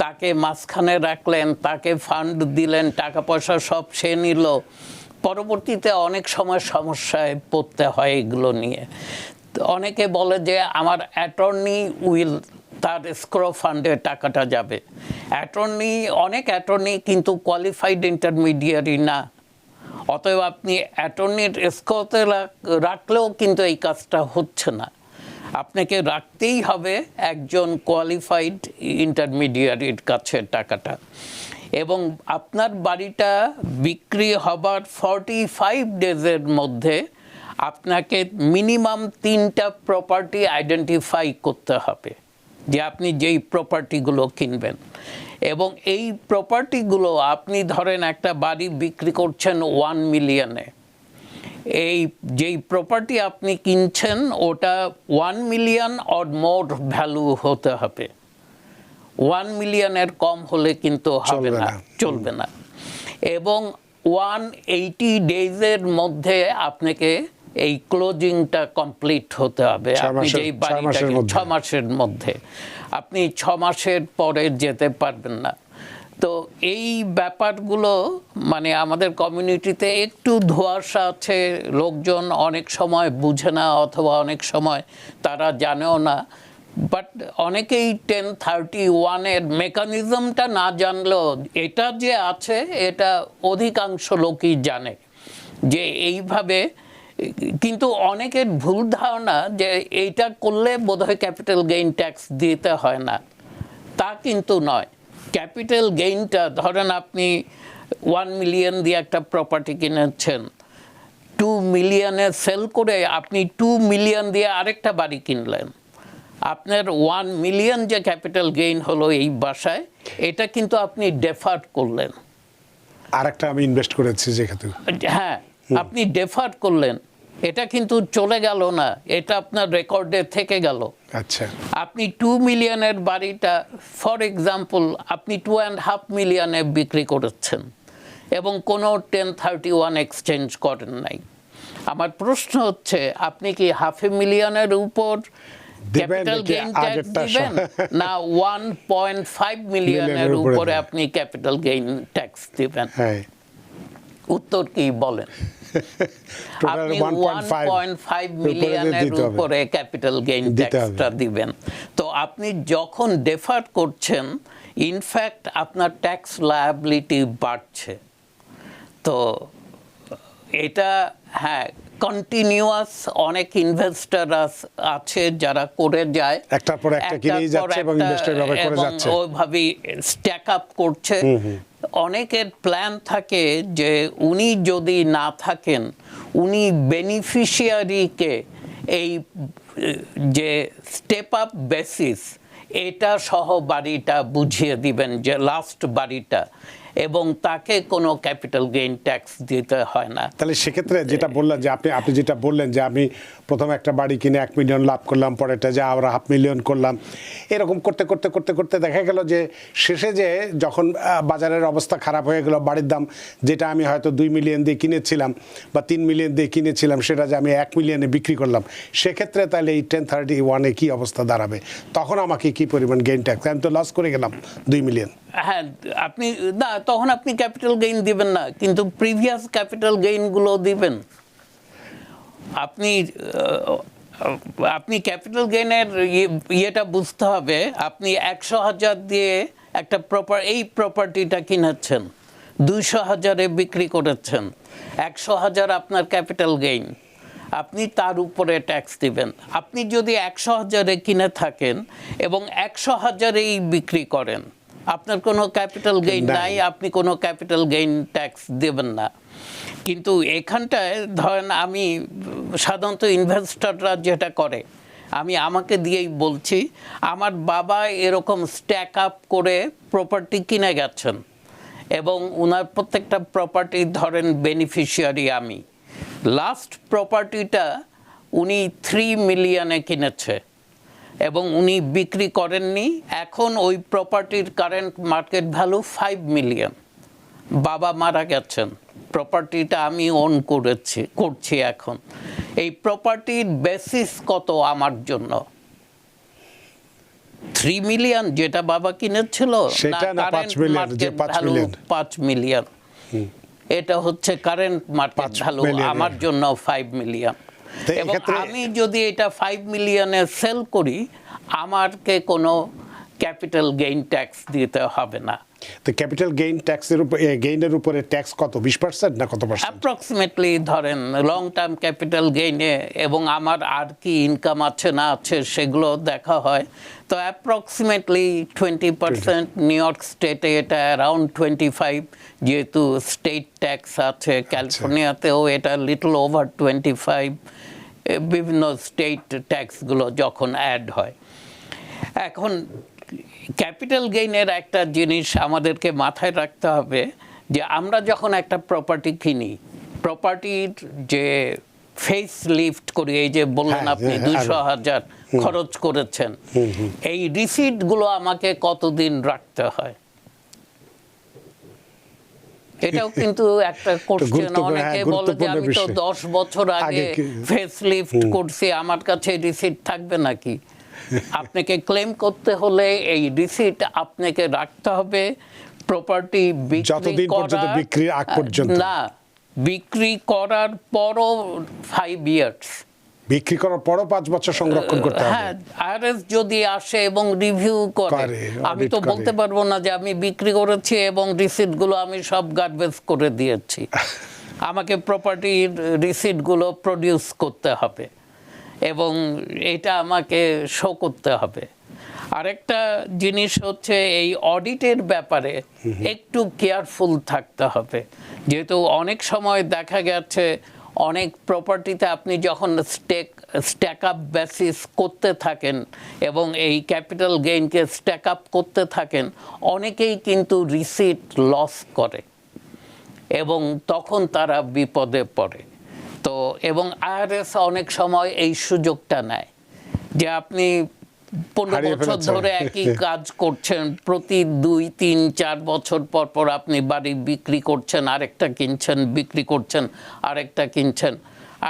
তাকে মাঝখানে রাখলেন, তাকে ফান্ড দিলেন, টাকা পয়সা সব সে নিল, পরবর্তীতে অনেক সময় সমস্যায় পড়তে হয় এগুলো নিয়ে। অনেকে বলে যে আমার অ্যাটর্নি উইল, তার স্ক্রো ফান্ডে টাকাটা যাবে। অনেক অ্যাটর্নি কিন্তু কোয়ালিফাইড ইন্টারমিডিয়ারি না, অতএব আপনি অ্যাটর্নির স্ক্রোতে রাখলেও কিন্তু এই কাজটা হচ্ছে না। আপনাকে রাখতেই হবে একজন কোয়ালিফাইড ইন্টারমিডিয়ারির কাছে টাকাটা। এবং আপনার বাড়িটা বিক্রি হবার 45 ডেজের মধ্যে আপনাকে মিনিমাম 3টা প্রপার্টি আইডেন্টিফাই করতে হবে যে আপনি যেই প্রপার্টিগুলো কিনবেন। এবং এই প্রপার্টিগুলো আপনি ধরেন একটা বাড়ি বিক্রি করছেন 1 মিলিয়নে, এই যেই প্রপার্টি আপনি কিনছেন ওটা 1 মিলিয়ন অর মোর ভ্যালু হতে হবে। 1 মিলিয়নের কম হলে কিন্তু হবে না, চলবে না। এবং 180 ডেজের মধ্যে আপনাকে এই ক্লোজিংটা কমপ্লিট হতে হবে। আপনি যেই বাড়িটাকে 6 মাসের মধ্যে, আপনি 6 মাসের পরে যেতে পারবেন না। তো এই ব্যাপারগুলো মানে আমাদের কমিউনিটিতে একটু ধোঁয়াশা আছে, লোকজন অনেক সময় বুঝে না অথবা অনেক সময় তারা জানেও না। বাট অনেকেই 1031-এর মেকানিজমটা না জানলেও এটা যে আছে এটা অধিকাংশ লোকই জানে যে এইভাবে। কিন্তু অনেকের ভুল ধারণা যে এইটা করলে বোধহয় ক্যাপিটাল গেইন ট্যাক্স দিতে হয় না, তা কিন্তু নয়। ক্যাপিটাল গেইনটা ধরেন আপনি 1 মিলিয়ন দিয়ে একটা প্রপার্টি কিনেছেন, 2 মিলিয়নে সেল করে আপনি 2 মিলিয়ন দিয়ে আরেকটা বাড়ি কিনলেন, আপনার 1 মিলিয়ন যে ক্যাপিটাল গেইন হলো এই বাসায়, এটা কিন্তু আপনি ডেফার্ড করলেন। আরেকটা আমি ইনভেস্ট করেছি যেহেতু, হ্যাঁ, আপনি ডেফার্ড করলেন, এটা কিন্তু চলে গেল না, এটা আপনার রেকর্ডে থেকে গেল। আচ্ছা, আপনি 2 মিলিয়নের বাড়িটা ফর এক্সাম্পল আপনি 2.5 মিলিয়নে বিক্রি করেছেন এবং কোনো 1031 এক্সচেঞ্জ করেন নাই। আমার প্রশ্ন হচ্ছে আপনি কি 500,000-এর উপর ক্যাপিটাল গেইন ট্যাক্স দিবেন না 1.5 মিলিয়নের উপরে আপনি ক্যাপিটাল গেইন ট্যাক্স দিবেন? উত্তর কি বলেন? আপনি 1.5 মিলিয়নের উপরে ক্যাপিটাল গেইন ট্যাক্সটা দিবেন। তো আপনি যখন ডেফার করছেন, ইনফ্যাক্ট আপনার ট্যাক্স লায়াবিলিটি বাড়ছে। তো এটা হ্যাঁ কন্টিনিউয়াস অনেক ইনভেস্টর আছে যারা করে যায়, একটার পর একটা কিনেই যাচ্ছে এবং ইনভেস্টর ব্যবহার করে যাচ্ছে, ওইভাবেই স্ট্যাক আপ করছে। অনেকের প্ল্যান থাকে যে উনি যদি না থাকেন, উনি বেনিফিশিয়ারিকে এই যে স্টেপ আপ বেসিস এটা সহ বাড়িটা বুঝিয়ে দিবেন, যে লাস্ট বাড়িটা, এবং তাকে কোনো ক্যাপিটাল গেইন ট্যাক্স দিতে হয় না। তাহলে সেক্ষেত্রে যেটা বললেন যে আপনি যেটা বললেন যে আমি প্রথম একটা বাড়ি কিনে 1 মিলিয়ন লাভ করলাম, পরেরটা যে আমরা 500,000 মিলিয়ন করলাম, এরকম করতে করতে করতে করতে দেখা গেল যে শেষে যে যখন বাজারের অবস্থা খারাপ হয়ে গেল, বাড়ির দাম যেটা আমি হয়তো 2 মিলিয়ন দিয়ে কিনেছিলাম বা 3 মিলিয়ন দিয়ে কিনেছিলাম সেটা যে আমি 1 মিলিয়নে বিক্রি করলাম, সেক্ষেত্রে তাহলে এই 1031-এ কী অবস্থা দাঁড়াবে? তখন আমাকে কি পরিমাণ গেইন ট্যাক্স? আমি তো লস করে গেলাম 2 মিলিয়ন। হ্যাঁ, আপনি না, তখন আপনি ক্যাপিটাল গেইন দিবেন না, কিন্তু প্রিভিয়াস ক্যাপিটাল গেইনগুলো দিবেন। আপনি ক্যাপিটাল গেইনের ইয়েটা বুঝতে হবে। আপনি 100,000 দিয়ে একটা এই প্রপার্টিটা কিনেছেন, 200,000-এ বিক্রি করেছেন, 100,000 আপনার ক্যাপিটাল গেইন, আপনি তার উপরে ট্যাক্স দিবেন। আপনি যদি 100,000-এ কিনে থাকেন এবং 100,000-এই বিক্রি করেন, আপনার কোনো ক্যাপিটাল গেইন নাই, আপনি কোনো ক্যাপিটাল গেইন ট্যাক্স দেবেন না। কিন্তু এখানটায় ধরেন আমি সাধারণত ইনভেস্টররা যেটা করে, আমি আমাকে দিয়েই বলছি, আমার বাবা এরকম স্ট্যাক আপ করে প্রপার্টি কিনে গেছেন এবং ওনার প্রত্যেকটা প্রপার্টি ধরেন বেনিফিশিয়ারি আমি। লাস্ট প্রপার্টিটা উনি 3 মিলিয়নে কিনেছে এবং উনি বিক্রি করেননি। এখন ওই প্রপার্টির কারেন্ট মার্কেট ভ্যালু 5 মিলিয়ন। বাবা মারা গেছেন, প্রপার্টিটা আমি ওন করছি এখন। এই প্রপার্টির বেসিস কত আমার জন্য? 3 মিলিয়ন যেটা বাবা কিনেছিল, সেটা না 5 মিলিয়ন, যে 5 মিলিয়ন 5 মিলিয়ন, এটা হচ্ছে কারেন্ট মার্কেট ভ্যালু আমার জন্য 5 মিলিয়ন। এবং আমি যদি এটা 5 মিলিয়নে সেল করি, আমাকে কোনো ক্যাপিটাল গেইন ট্যাক্স দিতে হবে না। তো ক্যাপিটাল গেইন ট্যাক্সের উপর, গেইনের উপরে ট্যাক্স কত? 20% না কত পার্সেন্ট? অ্যাপ্রক্সিমেটলি ধরেন লং টার্ম ক্যাপিটাল গেইনে এবং আমার আর কি ইনকাম আছে না আছে সেগুলো দেখা হয়। তো অ্যাপ্রক্সিমেটলি 20%। নিউ ইয়র্ক স্টেটে এটা অ্যারাউন্ড 25, যেহেতু স্টেট ট্যাক্স আছে। ক্যালিফোর্নিয়াতেও এটা লিটল ওভার 25, বিভিন্ন স্টেট ট্যাক্সগুলো যখন অ্যাড হয়। এখন ক্যাপিটাল গেইনের একটা জিনিস আমাদেরকে মাথায় রাখতে হবে, যে আমরা যখন একটা প্রপার্টি কিনি, প্রপার্টির যে ফেস লিফট করি, এই যে বললেন আপনি 200,000 খরচ করেছেন, এই রিসিটগুলো আমাকে কতদিন রাখতে হয়? এটাও কিন্তু একটা কোশ্চেন, গুরুত্বপূর্ণ, অনেকে হ্যাঁ, বলে যে গুরুত্বপূর্ণ আমি তো বিষয়। 10 বছর আগে আগে ফেস লিফট করছি, আমার কাছে রিসিট থাকবে নাকি? আপনাকে ক্লেম করতে হলে এই রিসিট আপনাকে রাখতে হবে প্রপার্টি বিক্রি যতদিন পর্যন্ত করার বিক্রির আগ পর্যন্ত। না, বিক্রি করার পরও 5 ইয়ার্স, বিক্রি করার পরও 5 বছর সংরক্ষণ করতে হবে। হ্যাঁ, আরএস যদি আসে এবং রিভিউ করে, করে, আমি audit তো করে। বলতে পারবো না যে আমি বিক্রি করেছি এবং রিসিটগুলো আমি সব গার্বেজ করে দিয়েছি। আমাকে প্রপার্টির রিসিটগুলো প্রডিউস করতে হবে এবং এটা আমাকে শো করতে হবে। আরেকটা জিনিস হচ্ছে এই অডিটের ব্যাপারে একটু কেয়ারফুল থাকতে হবে, যেহেতু অনেক সময় দেখা গেছে অনেক প্রপার্টিতে আপনি যখন স্ট্যাক আপ বেসিস করতে থাকেন এবং এই ক্যাপিটাল গেইনকে স্ট্যাক আপ করতে থাকেন, অনেকেই কিন্তু রিসিট লস করে এবং তখন তারা বিপদে পড়ে। তো এবং আইআরএস অনেক সময় এই সুযোগটা নেয় যে আপনি 15 হারিয়ে বছর ফেলেছেন। ধরে একই কাজ করছেন, প্রতি 2, 3, 4 বছর পর পর আপনি বাড়ি বিক্রি করছেন, আরেকটা কিনছেন, বিক্রি করছেন, আরেকটা কিনছেন।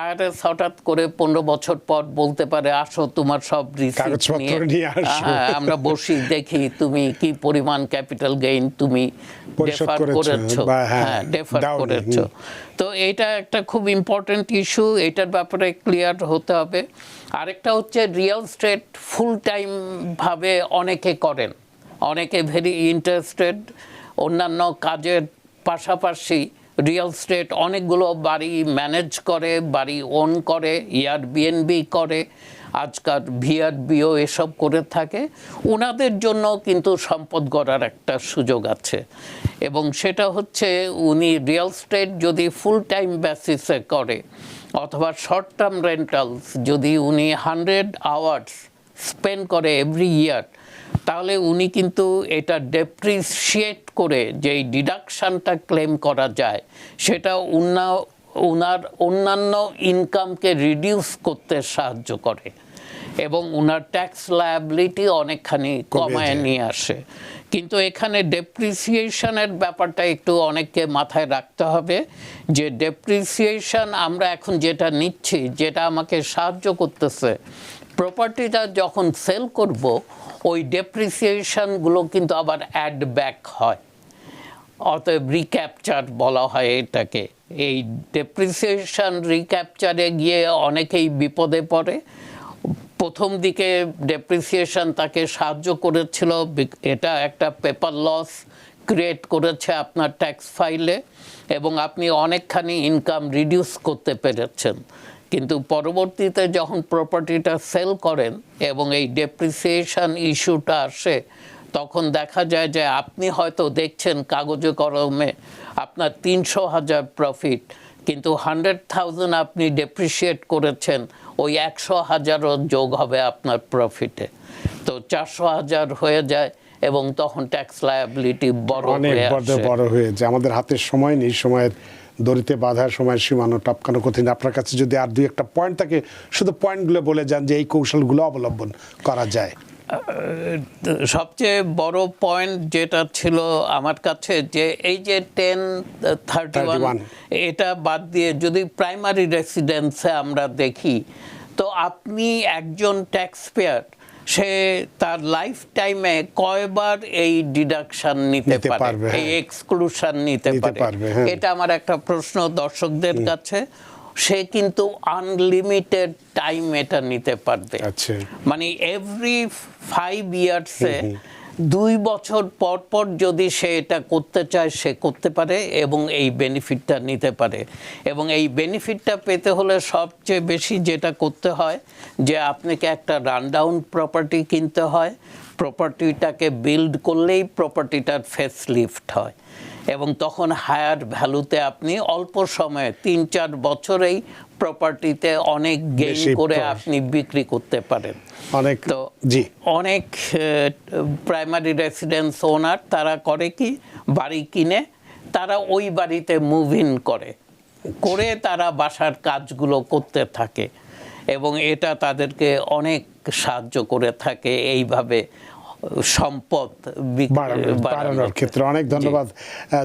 আইআরএস হঠাৎ করে 15 বছর পর বলতে পারে আসো তোমার সব রিসিট কাগজপত্র নিয়ে আসো। হ্যাঁ, আমরা বসি দেখি তুমি কি পরিমাণ ক্যাপিটাল গেইন তুমি পরিশোধ ডেফার করেছো করেছো, বা হ্যাঁ, হ্যাঁ ডেফার দাওনি, করেছো। তো এটা একটা খুব ইম্পর্টেন্ট ইস্যু, এটার ব্যাপারে ক্লিয়ার হতে হবে। আরেকটা হচ্ছে রিয়েল এস্টেট ফুল টাইম ভাবে অনেকে করেন, অনেকে ভেরি ইন্টারেস্টেড অন্যান্য কাজের পাশাপাশি রিয়েল এস্টেট অনেকগুলো বাড়ি ম্যানেজ করে, বাড়ি ওন করে, এয়ারবিএনবি করে, আজকাল ভিআরবিও এসব করে থাকে। ওনাদের জন্য কিন্তু সম্পদ গড়ার একটা সুযোগ আছে এবং সেটা হচ্ছে উনি রিয়েল এস্টেট যদি ফুল টাইম বেসিসে করে অথবা শর্ট টার্ম রেন্টালস যদি উনি 100 আওয়ার্স স্পেন্ড করে এভরি ইয়ার, তাহলে উনি কিন্তু এটা ডেপ্রিসিয়েট করে যেই ডিডাকশানটা ক্লেম করা যায় সেটা ওনার অন্যান্য ইনকামকে রিডিউস করতে সাহায্য করে এবং ওনার ট্যাক্স লায়াবিলিটি অনেকখানি কমায় নিয়ে আসে। কিন্তু এখানে ডেপ্রিসিয়েশনের ব্যাপারটা একটু অনেককে মাথায় রাখতে হবে যে ডেপ্রিসিয়েশন আমরা এখন যেটা নিচ্ছি, যেটা আমাকে সাহায্য করতেছে, প্রপার্টিটা যখন সেল করব ওই ডেপ্রিসিয়েশনগুলো কিন্তু আবার অ্যাড ব্যাক হয়, অতএব রিক্যাপচার বলা হয় এটাকে। এই ডেপ্রিসিয়েশন রিক্যাপচারে গিয়ে অনেকেই বিপদে পড়ে। প্রথম দিকে ডেপ্রিসিয়েশন তাকে সাহায্য করেছিল, এটা একটা পেপার লস ক্রিয়েট করেছে আপনার ট্যাক্স ফাইলে এবং আপনি অনেকখানি ইনকাম রিডিউস করতে পেরেছেন। কিন্তু পরবর্তীতে যখন প্রপার্টিটা সেল করেন এবং এই ডেপ্রিসিয়েশন ইস্যুটা আসে, তখন দেখা যায় যে আপনি হয়তো দেখছেন কাগজে কলমে আপনার 300,000 প্রফিট, কিন্তু 100,000 আপনি ডেপ্রিসিয়েট করেছেন, ওই 100,000ও যোগ হবে আপনার প্রফিটে, তো 400,000 হয়ে যায় এবং তখন ট্যাক্স লায়াবিলিটি অনেক বড় হয়ে যায়। আমাদের হাতে সময় নেই, সময়ের দড়িতে বাঁধার সময় সীমানো টপকানো কঠিন। আপনার কাছে যদি আর দুই একটা পয়েন্ট থাকে, শুধু পয়েন্টগুলো বলে যান যে এই কৌশলগুলো অবলম্বন করা যায়। সবচেয়ে বড় পয়েন্ট যেটা ছিল আমার কাছে যে এই যে 1031 এটা বাদ দিয়ে যদি প্রাইমারি রেসিডেন্সে আমরা দেখি, তো আপনি একজন ট্যাক্স পেয়ার সে তার লাইফ টাইমে কয়বার এই ডিডাকশন নিতে পারবে, এই এক্সক্লুশন নিতে পারবে, এটা আমার একটা প্রশ্ন দর্শকদের কাছে। সে কিন্তু আনলিমিটেড টাইম এটা নিতে পারবে, মানে এভরি 5 ইয়ার্সে 2 বছর পর পর যদি সে এটা করতে চায় সে করতে পারে এবং এই বেনিফিটটা নিতে পারে। এবং এই বেনিফিটটা পেতে হলে সবচেয়ে বেশি যেটা করতে হয় যে আপনাকে একটা রানডাউন প্রপার্টি কিনতে হয়, প্রপার্টিটাকে বিল্ড করলেই প্রপার্টিটার ফেস লিফট হয় এবং তখন হায়ার ভ্যালুতে আপনি অল্প সময়ে 3-4 বছরেই প্রপার্টিতে অনেক গেইন করে আপনি বিক্রি করতে পারেন। তো অনেক প্রাইমারি রেসিডেন্স ওনার তারা করে কি, বাড়ি কিনে তারা ওই বাড়িতে মুভ ইন করে তারা বাসার কাজগুলো করতে থাকে এবং এটা তাদেরকে অনেক সাহায্য করে থাকে। এইভাবে সম্পদ বাড়ানোর ক্ষেত্রে। অনেক ধন্যবাদ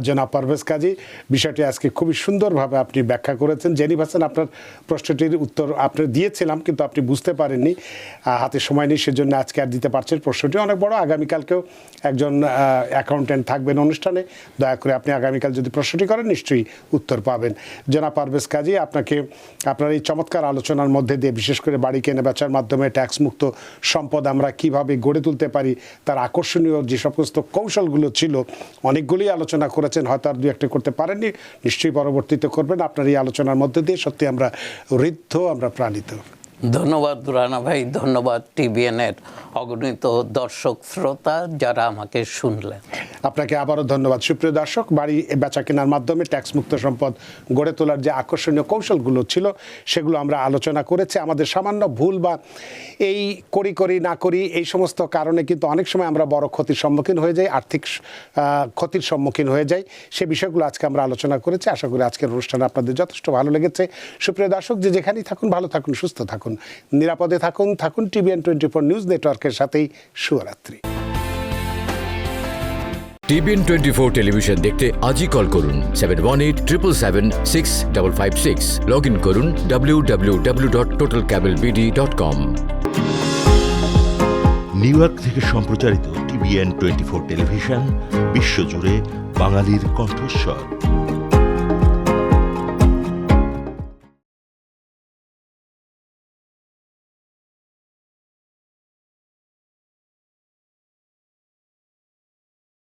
জনাব পারভেজ কাজী, বিষয়টি আজকে খুবই সুন্দরভাবে আপনি ব্যাখ্যা করেছেন। জেনিফ হাসান, আপনার প্রশ্নটির উত্তর আপনি দিয়েছিলাম কিন্তু আপনি বুঝতে পারেননি, হাতে সময় নেই, সেজন্য আজকে আর দিতে পারছেন। প্রশ্নটি অনেক বড়, আগামীকালকেও একজন অ্যাকাউন্ট্যান্ট থাকবেন অনুষ্ঠানে, দয়া করে আপনি আগামীকাল যদি প্রশ্নটি করেন নিশ্চয়ই উত্তর পাবেন। জনাব পারভেজ কাজী, আপনাকে আপনার এই চমৎকার আলোচনার মধ্যে দিয়ে, বিশেষ করে বাড়ি কেনা বেচার মাধ্যমে ট্যাক্স মুক্ত সম্পদ আমরা কিভাবে গড়ে তুলতে পারি, তার আকর্ষণীয় যে সমস্ত কৌশলগুলো ছিল অনেকগুলি আলোচনা করেছেন, হয়তো আর দু একটা করতে পারেননি, নিশ্চয়ই পরবর্তীতে করবেন। আপনার এই আলোচনার মধ্যে দিয়ে সত্যি আমরা ঋদ্ধ, আমরা প্রাণিত। ধন্যবাদ রানা ভাই, ধন্যবাদ টিবিএন এর অগণিত দর্শক শ্রোতা যারা আমাকে শুনলেন। আপনাকে আবারও ধন্যবাদ। সুপ্রিয় দর্শক, বাড়ি বেচা কেনার মাধ্যমে ট্যাক্স মুক্ত সম্পদ গড়ে তোলার যে আকর্ষণীয় কৌশলগুলো ছিল সেগুলো আমরা আলোচনা করেছি। আমাদের সামান্য ভুল বা এই করি না করি এই সমস্ত কারণে কিন্তু অনেক সময় আমরা বড় ক্ষতির সম্মুখীন হয়ে যাই, আর্থিক ক্ষতির সম্মুখীন হয়ে যাই। সে বিষয়গুলো আজকে আমরা আলোচনা করেছি। আশা করি আজকের অনুষ্ঠানে আপনাদের যথেষ্ট ভালো লেগেছে। সুপ্রিয় দর্শক, যে যেখানেই থাকুন, ভালো থাকুন, সুস্থ থাকুন, নিরাপদে থাকুন টিবিএন 24 নিউজ নেটওয়ার্কের সাথেই। শুভরাত্রি। টিবিএন 24 টেলিভিশন দেখতে আজই কল করুন 7187776556। লগ ইন করুন www.totalcablebd.com। নিউ ইয়র্ক থেকে সম্প্রচারিত টিবিএন 24 টেলিভিশন বিশ্বজুড়ে বাঙালির কণ্ঠস্বর।